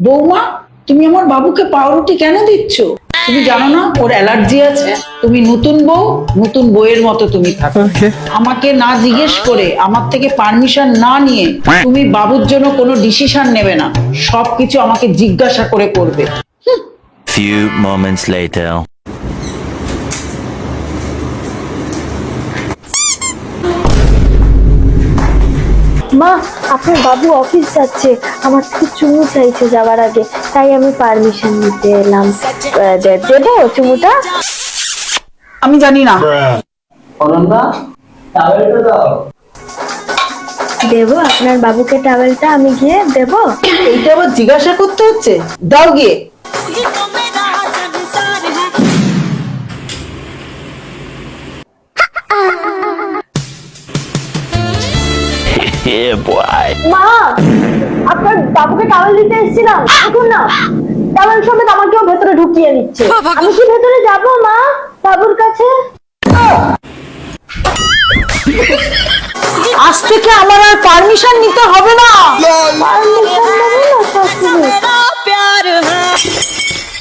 বৌমা, তুমি আমার বাবুকে পাউরুটি কেন দিচ্ছ? তুমি জানো না ওর অ্যালার্জি আছে? তুমি নতুন বউ, নতুন বউয়ের মতো তুমি থাকো। আমাকে না জিজ্ঞেস করে, আমার থেকে পারমিশন না নিয়ে তুমি বাবুর জন্য কোনো ডিসিশন নেবে না। সবকিছু আমাকে জিজ্ঞাসা করে করবে। Few moments later. মা, আপনার বাবু অফিস যাচ্ছে, আমার থেকে চুমু চাইছে যাওয়ার আগে, তাই আমি পারমিশন নিতে এলাম। দেবো চুমুটা? আমি জানি না। দেবো আপনার বাবুকে টাওয়েলটা? আমি গিয়ে দেবো? এইটা আবার জিজ্ঞাসা করতে হচ্ছে? দাও গিয়ে। Yeah, boy. মা, আপনার বাবুকে টাওয়েল দিতে এসেছিলাম, দেখুন না টাওয়েল সমেত আমাকেও ভেতরে ঢুকিয়ে নিচ্ছে। আমি কি ভেতরে যাবো মা বাবুর কাছে? আজ থেকে আমার আর পারমিশন নিতে হবে না।